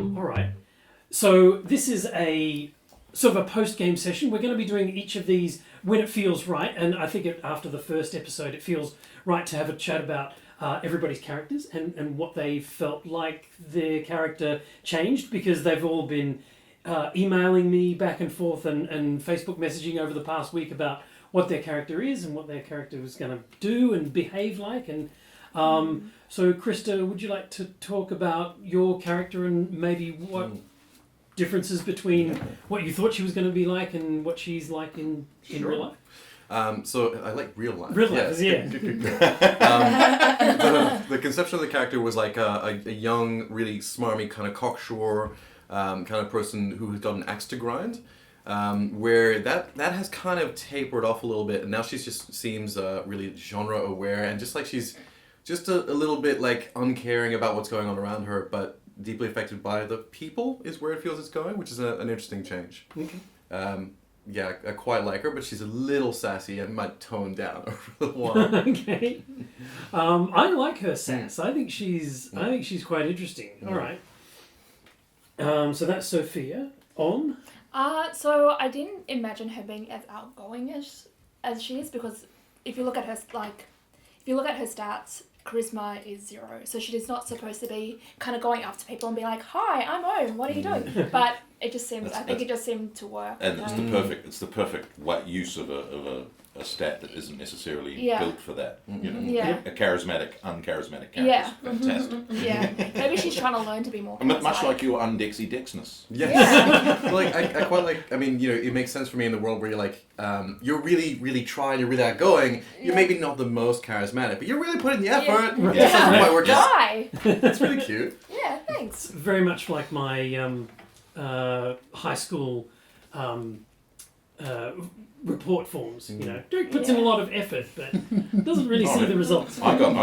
All right. So this is a sort of a post-game session. We're going to be doing each of these when it feels right, and I think after the first episode, it feels right to have a chat about everybody's characters and what they felt like their character changed, because they've all been emailing me back and forth and Facebook messaging over the past week about what their character is and what their character was going to do and behave like. And so, Krista, would you like to talk about your character and maybe what differences between what you thought she was going to be like and what she's like in real life? So I like real life. Real life, yeah. Good. The conception of the character was like a young, really smarmy, kind of cocksure kind of person who has got an axe to grind. Where that has kind of tapered off a little bit, and now she just seems really genre aware, and just like she's just a little bit like uncaring about what's going on around her, but deeply affected by the people is where it feels it's going, which is an interesting change. Okay. I quite like her, but she's a little sassy and might tone down over the while. Okay. I like her sass. I think she's quite interesting. All right. So that's Sophia. On. So I didn't imagine her being as outgoing as she is, because if you look at her stats, charisma is 0. So she is not supposed to be kind of going up to people and be like, "Hi, I'm Owen. What are you doing?" But it just seems. I think it just seemed to work. And it's the perfect use of a stat that isn't necessarily built for that. You know, a charismatic, uncharismatic character. Yeah. Fantastic. Yeah. Maybe she's trying to learn to be more charismatic. Much like your undexy dexness. Yes. Yeah. Like I quite like. I mean, it makes sense for me in the world where you're like, you're really, really trying. You're really outgoing. You're maybe not the most charismatic, but you're really putting the effort. Yeah. This doesn't quite work out. Why? It's really cute. Yeah. Thanks. It's very much like my high school report forms. Derek puts in a lot of effort, but doesn't really see the results. I got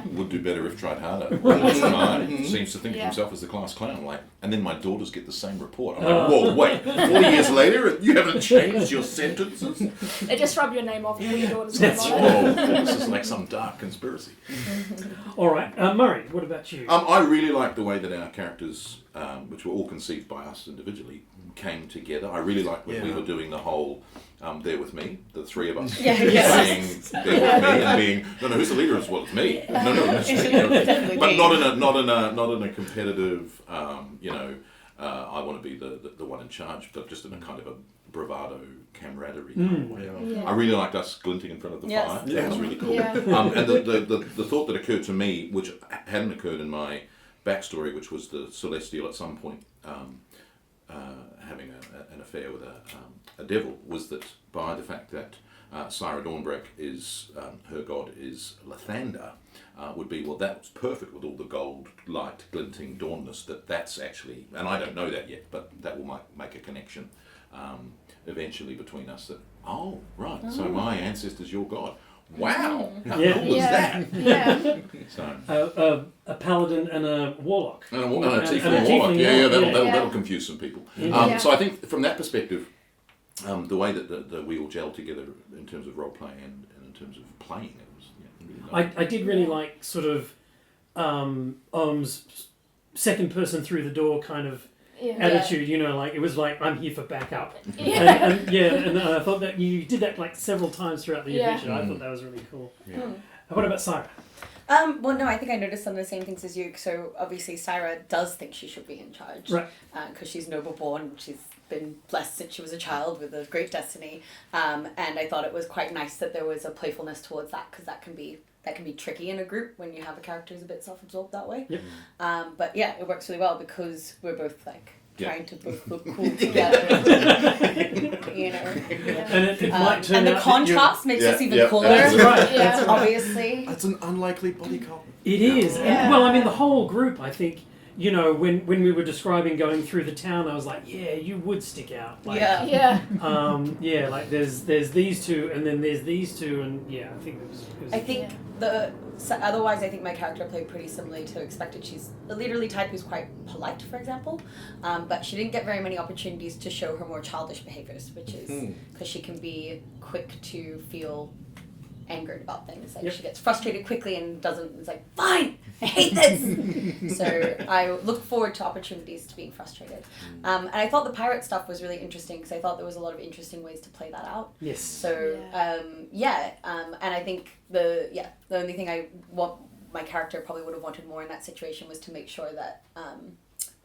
would do better if tried harder. Mine seems to think of himself as the class clown, and then my daughters get the same report. I'm like, whoa, wait, 4 years later, you haven't changed your sentences? They just rub your name off all your daughters' name on it. Whoa, this is like some dark conspiracy. All right, Murray, what about you? I really like the way that our characters, which were all conceived by us individually, came together. I really liked when we were doing the whole there with me, the three of us saying there with me and being no, who's the leader? Well, it's me. No, it's me. But not in a competitive. I want to be the one in charge, but just in a kind of a bravado camaraderie kind of way. I really liked us glinting in front of the fire. That was really cool. Yeah. And the thought that occurred to me, which hadn't occurred in my backstory, which was the Celestial at some point having an affair with a devil, was that by the fact that Syra Dawnbreak is her god is Lathander, would be, well, that's perfect with all the gold, light, glinting dawnness. That's actually, and I don't know that yet, but that will make a connection eventually between us. That so my ancestor's your god. Wow, how cool is that? Yeah. So A paladin and a warlock. and a tiefling and a warlock. tiefling That'll confuse some people. So I think from that perspective, the way that we all gel together in terms of role play and in terms of playing, it was really nice. I did really like sort of Om's second person through the door kind of attitude, it was like, I'm here for backup. And I thought that you did that like several times throughout the adventure. I thought that was really cool. What about Syra? Well, no, I think I noticed some of the same things as you. So obviously Syra does think she should be in charge. Right. Because she's noble born. She's been blessed since she was a child with a great destiny. And I thought it was quite nice that there was a playfulness towards that, because that can be tricky in a group when you have a character who's a bit self-absorbed that way. Yep. But yeah, it works really well because we're both like trying to both look cool together. And it might turn and the out contrast makes us even cooler. That's right. That's right. Obviously. That's an unlikely body cop. It is. And, well, I mean, the whole group, I think, when we were describing going through the town, I was like, yeah, you would stick out. Like, like there's these two, and then there's these two, and I think it was I think otherwise I think my character played pretty similarly to expected. She's a leaderly type who's quite polite, for example, but she didn't get very many opportunities to show her more childish behaviors, which is because she can be quick to feel angered about things. Like Yep. she gets frustrated quickly and doesn't. It's like, fine, I hate this. So I look forward to opportunities to being frustrated. And I thought the pirate stuff was really interesting because I thought there was a lot of interesting ways to play that out. Yes. So and I think the only thing I want my character probably would have wanted more in that situation was to make sure that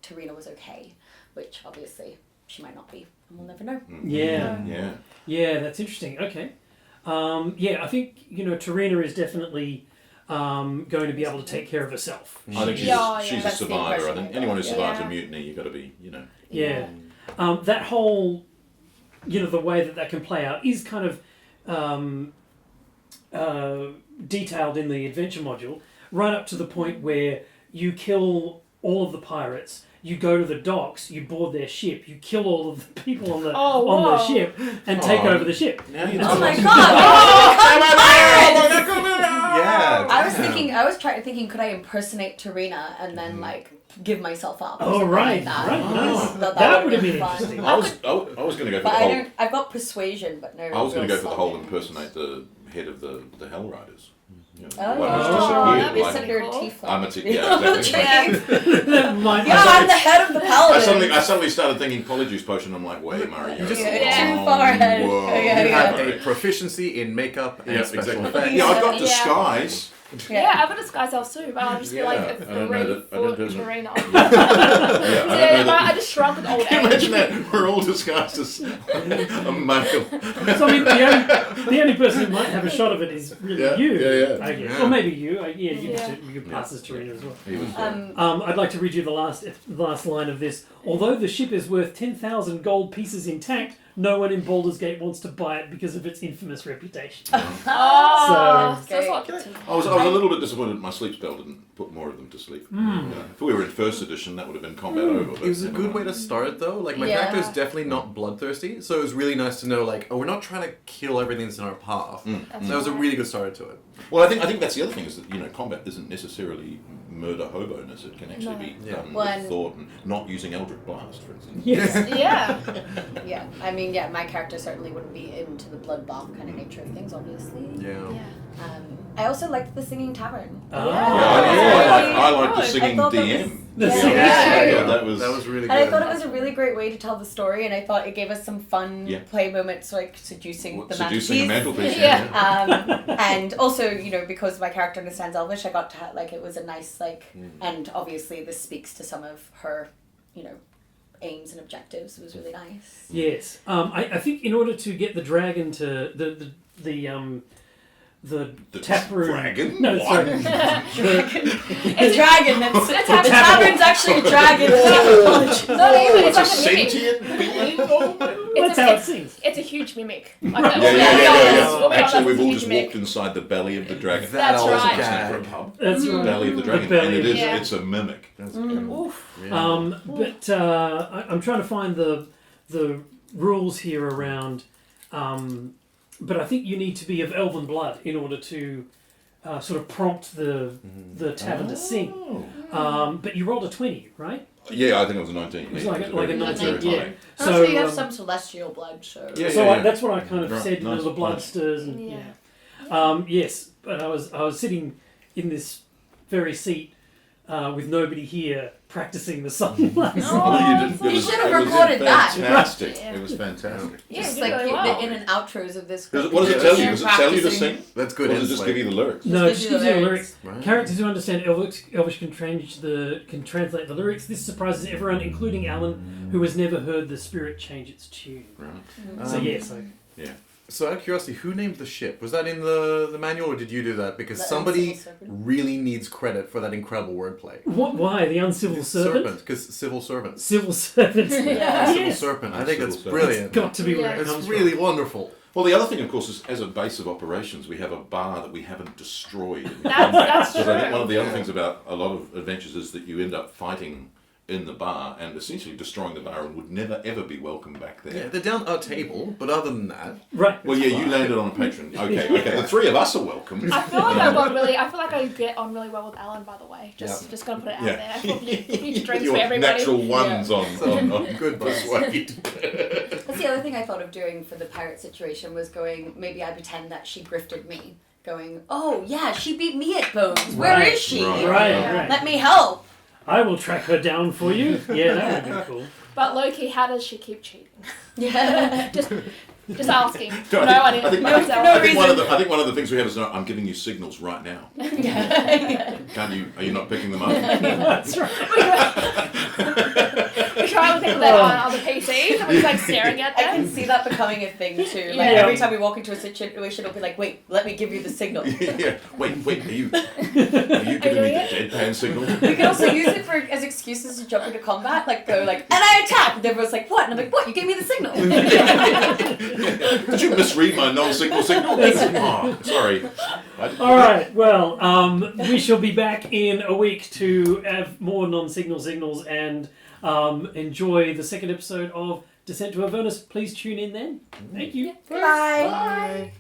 Tarina was okay, which obviously she might not be, and we'll never know. Yeah. Yeah. Yeah, that's interesting. Okay. I think, Tarina is definitely going to be able to take care of herself. I think she's a That's the survivor. I impression think I got. anyone who survives Yeah. a mutiny, you've got to be, Yeah. That whole, the way that can play out is kind of detailed in the adventure module, right up to the point where you kill all of the pirates, you go to the docks, you board their ship, you kill all of the people on the whoa. ship, and take over the ship. Now you Oh my know. god! Yeah. I was thinking, could I impersonate Tarina and then give myself up? or Oh, something right, like that. right, nice. Thought That would have been been fun. interesting. I was going to go for But the I whole. don't. I've got persuasion, but no. I was going to real go for the whole solid. impersonate the head of the Hell Riders. The Oh, one who's that'd be disappeared. so You're a cool. tiefling. I'm a exactly. That might Yeah, I'm the head of the paladin. I suddenly started thinking polyjuice potion. I'm like, wait, Murray, you're just- too far ahead. Whoa. Okay, You have okay. a proficiency in makeup and Yeah, special exactly. effects. Yeah, I've got Yeah. disguise. Yeah, I've got disguise elf too, but I'll just be like Yeah, a I don't know that- I don't 3-foot know Tarina. Yeah, I don't know I just shrunk with old Can you age. imagine that? We're all disguised as a male. So I mean, the only person who might have a shot of it is really Yeah, you. yeah. I guess. Yeah. Or maybe you. You Yeah. could pass as Tarina as well. He was, I'd like to read you the last line of this. Although the ship is worth 10,000 gold pieces intact, no one in Baldur's Gate wants to buy it because of its infamous reputation. Oh, so it's like I was a little bit disappointed my sleep spell didn't put more of them to sleep. If we were in first edition, that would have been combat over. But It was a good way to start, though. Like, my Yeah. character is definitely not bloodthirsty, so it was really nice to know, we're not trying to kill everything that's in our path. That was a really good start to it. Well, I think that's the other thing is that combat isn't necessarily murder hoboness. It can actually be Yeah. done Well, with and- thought and not using Eldritch Blast, for instance. Yes. yeah. Yeah, I mean, my character certainly wouldn't be into the bloodbath kind of nature of things, obviously. Yeah. I also liked the singing tavern. Ah. I like the Good. singing I thought that DM. was- The Yeah. singing Yeah. That was really And I good. thought it was a really great way to tell the story, and I thought it gave us some fun Yeah. play moments, like seducing the seducing a mantelpiece. mantelpiece. Yeah. And also, because my character understands Elvish, I got to it was a nice and obviously this speaks to some of her, aims and objectives. It was really nice. Yes. I think in order to get the dragon to the tap room. dragon? No, What? sorry. A dragon. That's the tavern. tavern's actually a dragon. Not even. It's It's a like a mimic. sentient being. That's how it sings. It's a huge mimic. Like, Yeah. Actually, Actually, we've all just walked inside the belly of the dragon. That's always right. It's never a pub. That's The right. belly of the dragon, belly and it of is. the- It's a mimic. Oof. But I'm trying to find the rules here around. But I think you need to be of elven blood in order to sort of prompt the tavern to sing. But you rolled a 20, right? Yeah, I think it was a 19. It was Yeah, like it a was 19, very yeah. tiny. So you have um, some celestial blood, so. Yeah, So yeah. that's what I kind of Right, said. nice, The blood nice. stirs, and Yeah. yes. But I was sitting in this very seat with nobody here practicing the song last night. Oh, You didn't- You it should have was recorded that. Fantastic. Yeah. It was fantastic. Yeah, Just you did like really the well. in and outros of this. What does it Yeah, tell you? you're Does it tell you to practicing. sing? That's Or good. does it just give you the lyrics? No, it Gives just you gives the you the lyrics. lyrics. Right. Characters who understand Elvish can translate the lyrics. This surprises everyone, including Alan, who has never heard the spirit change its tune. Right. So yes, Yeah. So out of curiosity, who named the ship? Was that in the manual, or did you do that? Because The somebody Uncivil Serpent. really needs credit for that incredible wordplay. what? Why the uncivil servant? Because civil servants. Civil servants. Civil Yes. serpent. I think Civil that's servant. brilliant. Got to be where it It's comes really from. wonderful. Well, the other thing, of course, is as a base of operations, we have a bar that we haven't destroyed. That's Because I think one of true. the other things about a lot of adventures is that you end up fighting in the bar and essentially destroying the bar and would never ever be welcome back there. Yeah, they're down our table, but other than that, Right. Well, yeah, you landed on a patron. Okay. The three of us are welcome. I feel like I feel like I get on really well with Alan. By the way, just gonna put it out Yeah. there. I thought you drinks Your for everybody. natural ones on good persuade. That's the other thing I thought of doing for the pirate situation was going, maybe I pretend that she grifted me going, oh yeah, she beat me at Bones. Where is she? Right. Let me help. I will track her down for you. Yeah, that would be cool. But Loki, how does she keep cheating? Yeah. Just asking. No, No, I think reason. I think one of the things we have is I'm giving you signals right now. Can't you? Are you not picking them up? That's right. We try to think that on other PCs and we're like staring at I can them. see that becoming a thing too. Like Yeah. every time we walk into a situation, it'll be like, wait, let me give you the signal. Yeah. Wait. Are you giving me the deadpan signal? We can also use it as excuses to jump into combat, like go like, and I attack. And everyone's like, what? And I'm like, what? You gave me the signal. Did you misread my non-signal signal? Oh, sorry. All right. Well, we shall be back in a week to have more non-signal signals and enjoy the second episode of Descent to Avernus. Please tune in then. Thank you. Bye. Bye.